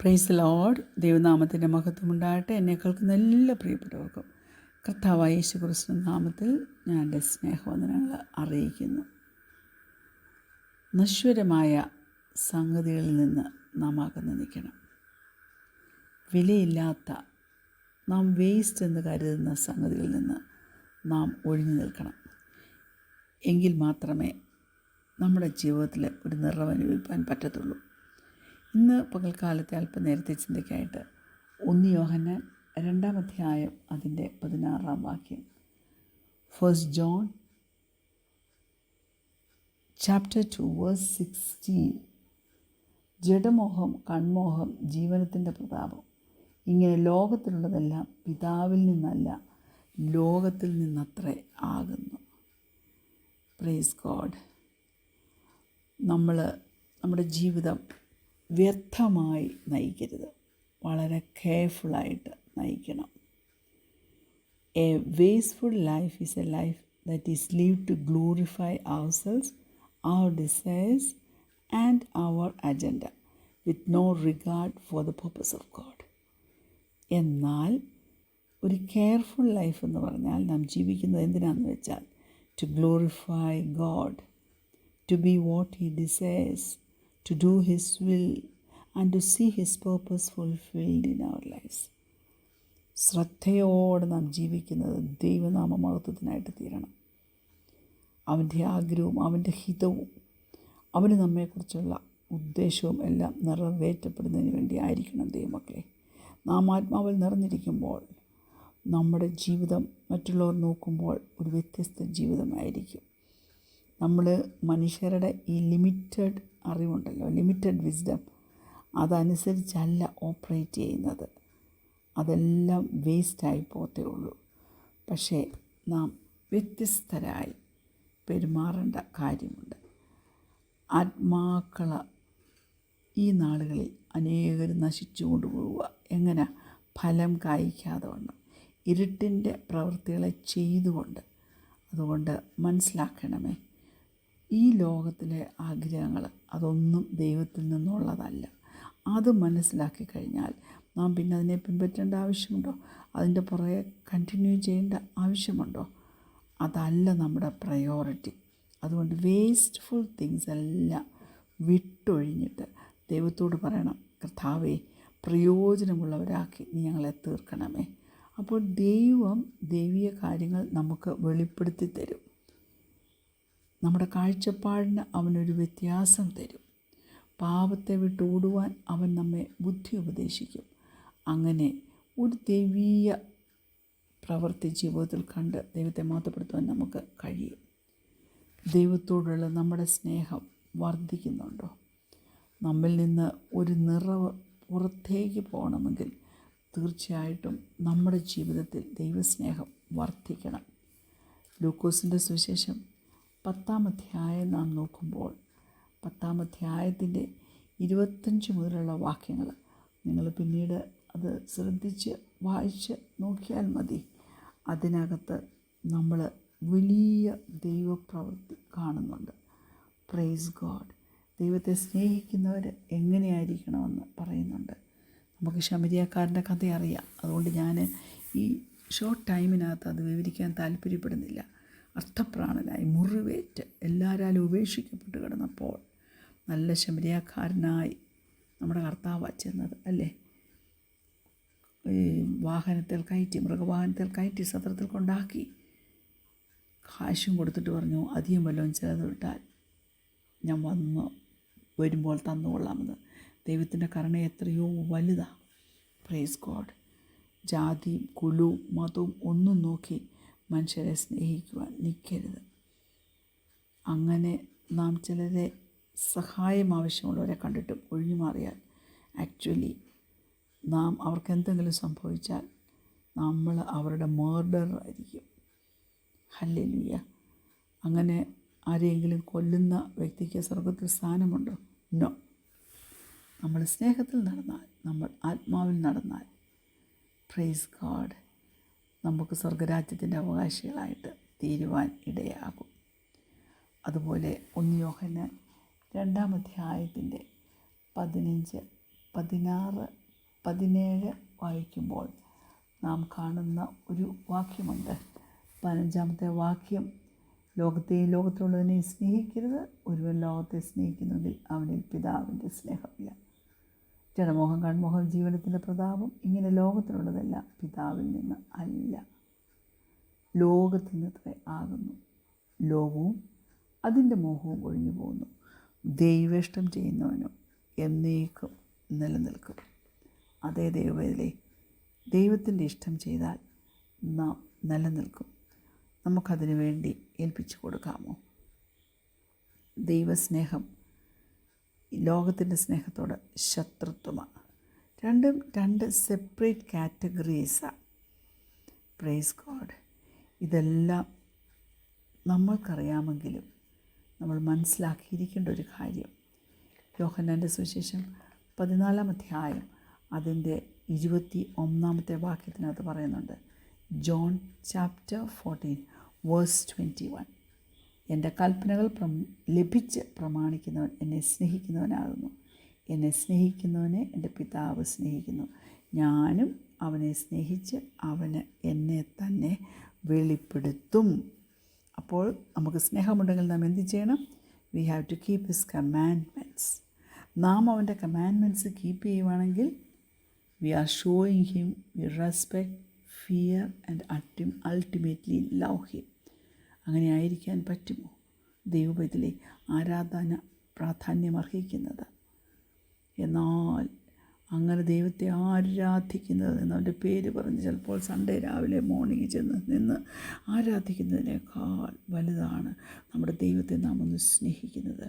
Praise Lord. ദൈവനാമത്തിൻ്റെ മഹത്വമുണ്ടാകട്ടെ. എന്നെ കേൾക്കുന്ന എല്ലാ പ്രിയപ്പെട്ടവർക്കും കർത്താവായ യേശുക്രിസ്തു നാമത്തിൽ ഞാൻ എൻ്റെ സ്നേഹവന്ദനങ്ങൾ അറിയിക്കുന്നു. നശ്വരമായ സംഗതികളിൽ നിന്ന് നാം അകന്ന് നിൽക്കണം. വിലയില്ലാത്ത, നാം വേസ്റ്റ് എന്ന് കരുതുന്ന സംഗതികളിൽ നിന്ന് നാം ഒഴിഞ്ഞു നിൽക്കണം. എങ്കിൽ മാത്രമേ നമ്മുടെ ജീവിതത്തിൽ ഒരു നിറവനുഭവിക്കാൻ പറ്റത്തുള്ളൂ. ഇന്ന് പകൽക്കാലത്തെ അല്പനേരത്തെ ചിന്തയ്ക്കായിട്ട് 1 യോഹന്നാൻ 2-ാം അധ്യായം അതിൻ്റെ 16-ാം വാക്യം. 1 John chapter 2 verse 16. ജഡമോഹം, കൺമോഹം, ജീവനത്തിൻ്റെ പ്രതാപം, ഇങ്ങനെ ലോകത്തിലുള്ളതെല്ലാം പിതാവിൽ നിന്നല്ല, ലോകത്തിൽ നിന്നത്രേ ആകുന്നു. Praise God. നമ്മുടെ ജീവിതം വ്യർത്ഥമായി നയിക്കരുത്. വളരെ കെയർഫുള്ളായിട്ട് നയിക്കണം. എ വേസ്റ്റ്ഫുൾ life is a life that is leave to glorify ourselves, our desires and our agenda with no regard for the purpose of God. എന്നാൽ ഒരു കെയർഫുൾ ലൈഫ് എന്ന് പറഞ്ഞാൽ നാം ജീവിക്കുന്നത് എന്തിനാണെന്ന് വെച്ചാൽ to glorify God, to be what He desires, to do His will and to see His purpose fulfilled in our lives. ശ്രദ്ധയോടെ നാം ജീവിക്കുന്നത് ദൈവനാമ മഹത്വത്തിനായിട്ട് തീരണം. അവൻ്റെ ആഗ്രഹവും അവൻ്റെ ഹിതവും അവന് നമ്മെക്കുറിച്ചുള്ള ഉദ്ദേശവും എല്ലാം നിറവേറ്റപ്പെടുന്നതിന് വേണ്ടി ആയിരിക്കണം ദൈവമക്കളെ. നാം ആത്മാവിൽ നിറഞ്ഞിരിക്കുമ്പോൾ നമ്മുടെ ജീവിതം മറ്റുള്ളവർ നോക്കുമ്പോൾ ഒരു വ്യത്യസ്ത ജീവിതമായിരിക്കും. നമ്മൾ മനുഷ്യരുടെ ഈ ലിമിറ്റഡ് അറിവുണ്ടല്ലോ, ലിമിറ്റഡ് വിസ്ഡം, അതനുസരിച്ചല്ല ഓപ്പറേറ്റ് ചെയ്യുന്നത്. അതെല്ലാം വേസ്റ്റായി പോകത്തേ ഉള്ളൂ. പക്ഷേ നാം വ്യത്യസ്തരായി പെരുമാറേണ്ട കാര്യമുണ്ട്. ആത്മാക്കള ഈ നാളുകളിൽ അനേകർ നശിച്ചു കൊണ്ടുപോവുക. എങ്ങനെ? ഫലം കായ്ക്കാതെ വണ്ണം, ഇരുട്ടിൻ്റെ പ്രവൃത്തികളെ ചെയ്തുകൊണ്ട്. അതുകൊണ്ട് മനസ്സിലാക്കണമേ, ഈ ലോകത്തിലെ ആഗ്രഹങ്ങൾ അതൊന്നും ദൈവത്തിൽ നിന്നുള്ളതല്ല. അത് മനസ്സിലാക്കി കഴിഞ്ഞാൽ നാം പിന്നെ അതിനെ പിൻപറ്റേണ്ട ആവശ്യമുണ്ടോ? അതിൻ്റെ പുറകെ കണ്ടിന്യൂ ചെയ്യേണ്ട ആവശ്യമുണ്ടോ? അതല്ല നമ്മുടെ പ്രയോറിറ്റി. അതുകൊണ്ട് വേസ്റ്റ്ഫുൾ തിങ്സ് എല്ലാം വിട്ടൊഴിഞ്ഞിട്ട് ദൈവത്തോട് പറയണം, കർത്താവേ, പ്രയോജനമുള്ളവരാക്കി നീ ഞങ്ങളെ തീർക്കണമേ. അപ്പോൾ ദൈവം ദൈവീയ കാര്യങ്ങൾ നമുക്ക് വെളിപ്പെടുത്തി തരും. നമ്മുടെ കാഴ്ചപ്പാടിന് അവനൊരു വ്യത്യാസം തരും. പാപത്തെ വിട്ടോടുവാൻ അവൻ നമ്മെ ബുദ്ധി ഉപദേശിക്കും. അങ്ങനെ ഒരു ദൈവീയ പ്രവൃത്തി ജീവിതത്തിൽ കണ്ട് ദൈവത്തെ മഹത്വപ്പെടുത്തുവാൻ നമുക്ക് കഴിയും. ദൈവത്തോടുള്ള നമ്മുടെ സ്നേഹം വർദ്ധിക്കുന്നുണ്ടോ? നമ്മിൽ നിന്ന് ഒരു നിറവ് പുറത്തേക്ക് പോകണമെങ്കിൽ തീർച്ചയായിട്ടും നമ്മുടെ ജീവിതത്തിൽ ദൈവസ്നേഹം വർദ്ധിക്കണം. ലൂക്കോസിൻ്റെ സുവിശേഷം 10-ാം അധ്യായം നാം നോക്കുമ്പോൾ 10-ാം അധ്യായത്തിൻ്റെ 25 മുതലുള്ള വാക്യങ്ങൾ നിങ്ങൾ പിന്നീട് അത് ശ്രദ്ധിച്ച് വായിച്ച് നോക്കിയാൽ മതി. അതിനകത്ത് നമ്മൾ വലിയ ദൈവപ്രവൃത്തി കാണുന്നുണ്ട്. Praise God. ദൈവത്തെ സ്നേഹിക്കുന്നവർ എങ്ങനെയായിരിക്കണമെന്ന് പറയുന്നുണ്ട്. നമുക്ക് ശമരിയാക്കാരൻ്റെ കഥ അറിയാം. അതുകൊണ്ട് ഞാൻ ഈ ഷോർട്ട് ടൈമിനകത്ത് അത് വിവരിക്കാൻ താല്പര്യപ്പെടുന്നില്ല. അർത്ഥപ്രാണനായി മുറിവേറ്റ് എല്ലാവരാലും ഉപേക്ഷിക്കപ്പെട്ട് കിടന്നപ്പോൾ നല്ല ശമരിയാക്കാരനായി നമ്മുടെ കർത്താവ് ചെന്നത് അല്ലേ. വാഹനത്തിൽ കയറ്റി, മൃഗവാഹനത്തിൽ കയറ്റി സത്രത്തിൽ കൊണ്ടാക്കി, കാശും കൊടുത്തിട്ട് പറഞ്ഞു, അധികം വല്ലതും ചിലത് വിട്ടാൽ ഞാൻ വരുമ്പോൾ തന്നുകൊള്ളാമെന്ന്. ദൈവത്തിൻ്റെ കരുണ എത്രയോ വലുതാണ്. Praise God. ജാതിയും കുലവും മതവും ഒന്നും നോക്കി മനുഷ്യരെ സ്നേഹിക്കുവാൻ നിൽക്കരുത്. അങ്ങനെ നാം ചിലരെ സഹായം ആവശ്യമുള്ളവരെ കണ്ടിട്ടും ഒഴിഞ്ഞു മാറിയാൽ ആക്ച്വലി നാം അവർക്ക് എന്തെങ്കിലും സംഭവിച്ചാൽ നമ്മൾ അവരുടെ മർഡർ ആയിരിക്കും. ഹല്ലേലൂയ. അങ്ങനെ ആരെയെങ്കിലും കൊല്ലുന്ന വ്യക്തിക്ക് സ്വർഗത്തിൽ സ്ഥാനമുണ്ടോ? നോ. നമ്മൾ സ്നേഹത്തിൽ നടന്നാൽ, നമ്മൾ ആത്മാവിൽ നടന്നാൽ, പ്രൈസ് ഗോഡ്, നമുക്ക് സ്വർഗരാജ്യത്തിൻ്റെ അവകാശികളായിട്ട് തീരുവാൻ ഇടയാകും. അതുപോലെ 1 യോഹന്നാൻ 2-ാം അധ്യായത്തിൻ്റെ 15, 16-17 വായിക്കുമ്പോൾ നാം കാണുന്ന ഒരു വാക്യമുണ്ട്. 15-ാമത്തെ വാക്യം, ലോകത്തെയും ലോകത്തിലുള്ളതിനെയും സ്നേഹിക്കരുത്. ഒരുവൻ ലോകത്തെ സ്നേഹിക്കുന്നെങ്കിൽ അവനിൽ പിതാവിൻ്റെ സ്നേഹമില്ല. ജനമോഹം, കൺമോഹം, ജീവനത്തിൻ്റെ പ്രതാപം, ഇങ്ങനെ ലോകത്തിലുള്ളതെല്ലാം പിതാവിൽ നിന്ന് അല്ല, ലോകത്തിൽ നിന്നത്രേ ആകുന്നു. ലോകവും അതിൻ്റെ മോഹവും ഒഴിഞ്ഞു പോകുന്നു. ദൈവേഷ്ടം ചെയ്യുന്നവനും എന്നേക്കും നിലനിൽക്കും. അതേ ദൈവവേദലേ, ദൈവത്തിൻ്റെ ഇഷ്ടം ചെയ്താൽ നാം നിലനിൽക്കും. നമുക്കതിനു വേണ്ടി ഏൽപ്പിച്ചു കൊടുക്കാമോ? ദൈവസ്നേഹം ലോകത്തിൻ്റെ സ്നേഹത്തോട് ശത്രുത്വമാണ്. രണ്ടും രണ്ട് സെപ്പറേറ്റ് കാറ്റഗറീസാണ്. Praise God. ഇതെല്ലാം നമ്മൾക്കറിയാമെങ്കിലും നമ്മൾ മനസ്സിലാക്കിയിരിക്കേണ്ട ഒരു കാര്യം. യോഹന്നാൻ്റെ സുവിശേഷം 14-ാം അധ്യായം അതിൻ്റെ 21-ാമത്തെ വാക്യത്തിനകത്ത് പറയുന്നുണ്ട്. John chapter 14 verse 21. എൻ്റെ കൽപ്പനകൾ ലഭിച്ച് പ്രമാണിക്കുന്നവൻ എന്നെ സ്നേഹിക്കുന്നവനാകുന്നു. എന്നെ സ്നേഹിക്കുന്നവനെ എൻ്റെ പിതാവ് സ്നേഹിക്കുന്നു. ഞാനും അവനെ സ്നേഹിച്ച് അവന് എന്നെ തന്നെ വെളിപ്പെടുത്തും. അപ്പോൾ നമുക്ക് സ്നേഹമുണ്ടെങ്കിൽ നാം എന്ത് ചെയ്യണം? We have to keep his commandments. നാം അവൻ്റെ കമാൻഡ്മെൻറ്റ്സ് കീപ്പ് ചെയ്യുവാണെങ്കിൽ we are showing him we respect, fear and ultimately love him. അങ്ങനെ ആയിരിക്കാൻ പറ്റുമോ? ദൈവത്തിലെ ആരാധന പ്രാധാന്യമർഹിക്കുന്നത്. എന്നാൽ അങ്ങനെ ദൈവത്തെ ആരാധിക്കുന്നത് എന്നവൻ്റെ പേര് പറഞ്ഞ് ചിലപ്പോൾ സൺഡേ രാവിലെ മോർണിംഗ് ചെന്ന് നിന്ന് ആരാധിക്കുന്നതിനേക്കാൾ വലുതാണ് നമ്മുടെ ദൈവത്തെ നാം ഒന്ന് സ്നേഹിക്കുന്നത്,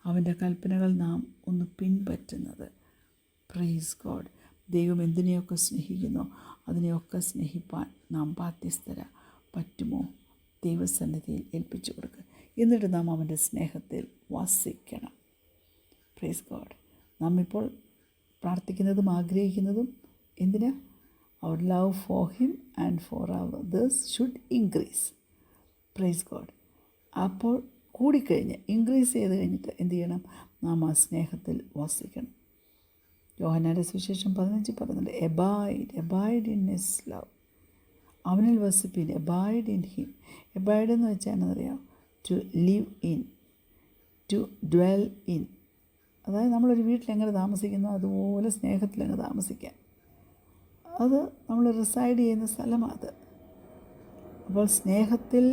അവൻ്റെ കൽപ്പനകൾ നാം ഒന്ന് പിൻപറ്റുന്നത്. Praise God. ദൈവം എന്തിനെയൊക്കെ സ്നേഹിക്കുന്നോ അതിനെയൊക്കെ സ്നേഹിപ്പാൻ നാം ബാധ്യസ്ഥര. പറ്റുമോ? ദൈവസന്നിധിയിൽ ഏൽപ്പിച്ചു കൊടുക്കുക. എന്നിട്ട് നാം അവൻ്റെ സ്നേഹത്തിൽ വസിക്കണം. Praise God. നാം ഇപ്പോൾ പ്രാർത്ഥിക്കുന്നതും ആഗ്രഹിക്കുന്നതും എന്തിനാ? അവർ love for him and for others should increase. Praise God. അപ്പോൾ കൂടിക്കഴിഞ്ഞ് ഇൻക്രീസ് ചെയ്ത് കഴിഞ്ഞിട്ട് എന്ത് ചെയ്യണം? നാം ആ സ്നേഹത്തിൽ വസിക്കണം. യോഹന്നാൻ്റെ സുവിശേഷം 15 പറയുന്നുണ്ട്, എബൈഡ് ഇൻ ഹിസ് ലവ്. അവനിൽ വസിപ്പിൻ, എബൈഡ് ഇൻ ഹിം. എബൈഡ് എന്ന് വെച്ചാൽ എന്നറിയാം? To live in, to dwell in. അതായത് നമ്മളൊരു വീട്ടിലെങ്ങനെ താമസിക്കുന്നോ അതുപോലെ സ്നേഹത്തിലങ്ങ് താമസിക്കാൻ. അത് നമ്മൾ റിസൈഡ് ചെയ്യുന്ന സ്ഥലമാണ് അത്. അപ്പോൾ സ്നേഹത്തിൽ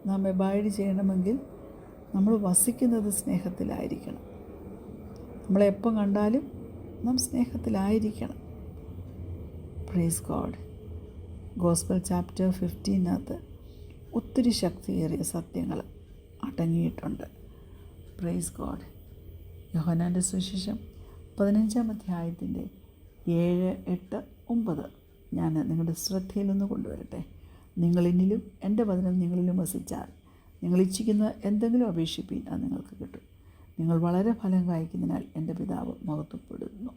നാം എബൈഡ് ചെയ്യണമെങ്കിൽ നമ്മൾ വസിക്കുന്നത് സ്നേഹത്തിലായിരിക്കണം. നമ്മളെപ്പം കണ്ടാലും നാം സ്നേഹത്തിലായിരിക്കണം. Praise God. ഗോസ്പൽ ചാപ്റ്റർ 15 ഒത്തിരി ശക്തിയേറിയ സത്യങ്ങൾ അടങ്ങിയിട്ടുണ്ട്. Praise God. യോഹന്നാൻ്റെ സുവിശേഷം 15-ാം അധ്യായത്തിൻ്റെ 7, 8, 9 ഞാൻ നിങ്ങളുടെ ശ്രദ്ധയിലൊന്ന് കൊണ്ടുവരട്ടെ. നിങ്ങളെന്നിലും എൻ്റെ വചനം നിങ്ങളിലും വസിച്ചാൽ നിങ്ങൾ ഇച്ഛിക്കുന്ന എന്തെങ്കിലും അപേക്ഷിപ്പീൻ, അത് നിങ്ങൾക്ക് കിട്ടും. നിങ്ങൾ വളരെ ഫലം കായ്ക്കുന്നതിനാൽ എൻ്റെ പിതാവ് മഹത്വപ്പെടുന്നു.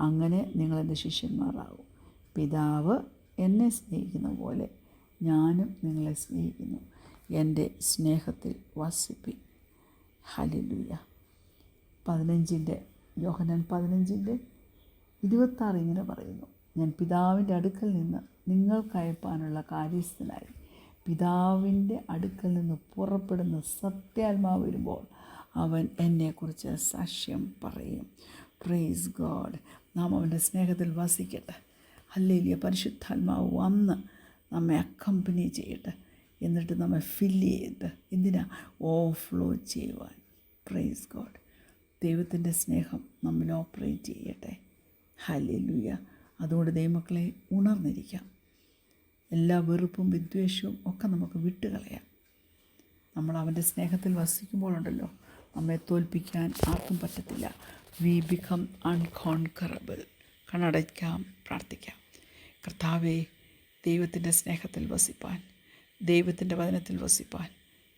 അങ്ങനെ നിങ്ങളെൻ്റെ ശിഷ്യന്മാരാകും. പിതാവ് എന്നെ സ്നേഹിക്കുന്ന പോലെ ഞാനും നിങ്ങളെ സ്നേഹിക്കുന്നു. എൻ്റെ സ്നേഹത്തിൽ വസിപ്പീൻ. ഹല്ലേലൂയ. യോഹന്നാൻ 15:26 ഇങ്ങനെ പറയുന്നു, ഞാൻ പിതാവിൻ്റെ അടുക്കൽ നിന്ന് നിങ്ങൾക്കയപ്പാനുള്ള കാര്യസ്ഥനായി പിതാവിൻ്റെ അടുക്കൽ നിന്ന് പുറപ്പെടുന്ന സത്യാത്മാവ് വരുമ്പോൾ അവൻ എന്നെക്കുറിച്ച് സാക്ഷ്യം പറയും. Praise God. നാം അവൻ്റെ സ്നേഹത്തിൽ വസിക്കട്ടെ. ഹല്ലേലൂയ. പരിശുദ്ധാത്മാവ് വന്ന് നമ്മെ അക്കമ്പനി ചെയ്യട്ടെ. എന്നിട്ട് നമ്മെ ഫില്ല് ചെയ്തിട്ട് എന്തിനാ? ഓവർഫ്ലോ ചെയ്യുവാൻ. Praise God. ദൈവത്തിൻ്റെ സ്നേഹം നമ്മിൽ ഓപ്പറേറ്റ് ചെയ്യട്ടെ. ഹല്ലേലൂയ. അതുകൊണ്ട് ദൈവമക്കളെ ഉണർന്നിരിക്കാം. എല്ലാ വെറുപ്പും വിദ്വേഷവും ഒക്കെ നമുക്ക് വിട്ടുകളയാം. നമ്മൾ അവൻ്റെ സ്നേഹത്തിൽ വസിക്കുമ്പോഴുണ്ടല്ലോ, നമ്മെ തോൽപ്പിക്കാൻ ആർക്കും പറ്റത്തില്ല. We become അൺകോൺകറബിൾ. കണ്ണടയ്ക്കാം, പ്രാർത്ഥിക്കാം. കർത്താവേ, ദൈവത്തിൻ്റെ സ്നേഹത്തിൽ വസിപ്പാൻ, ദൈവത്തിൻ്റെ വചനത്തിൽ വസിപ്പാൻ,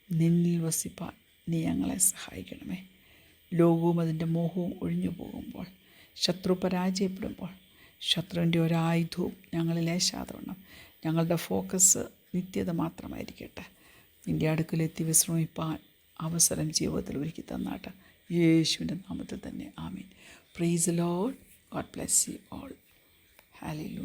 നിന്നിൽ വസിപ്പാൻ നീ ഞങ്ങളെ സഹായിക്കണമേ. ലോകവും അതിൻ്റെ മോഹവും ഒഴിഞ്ഞു പോകുമ്പോൾ, ശത്രു പരാജയപ്പെടുമ്പോൾ, ശത്രുവിൻ്റെ ഒരായുധവും ഞങ്ങളിൽ ഏശാതവണ്ണം ഞങ്ങളുടെ ഫോക്കസ് നിത്യത മാത്രമായിരിക്കട്ടെ. നിൻ്റെ അടുക്കലെത്തി വിശ്രമിപ്പാൻ അവസരം ജീവിതത്തിൽ ഒരുക്കി തന്നാട്ട്. യേശുവിൻ്റെ നാമത്തിൽ തന്നെ ആമീൻ. Praise the lord. God bless you all. Hallelujah.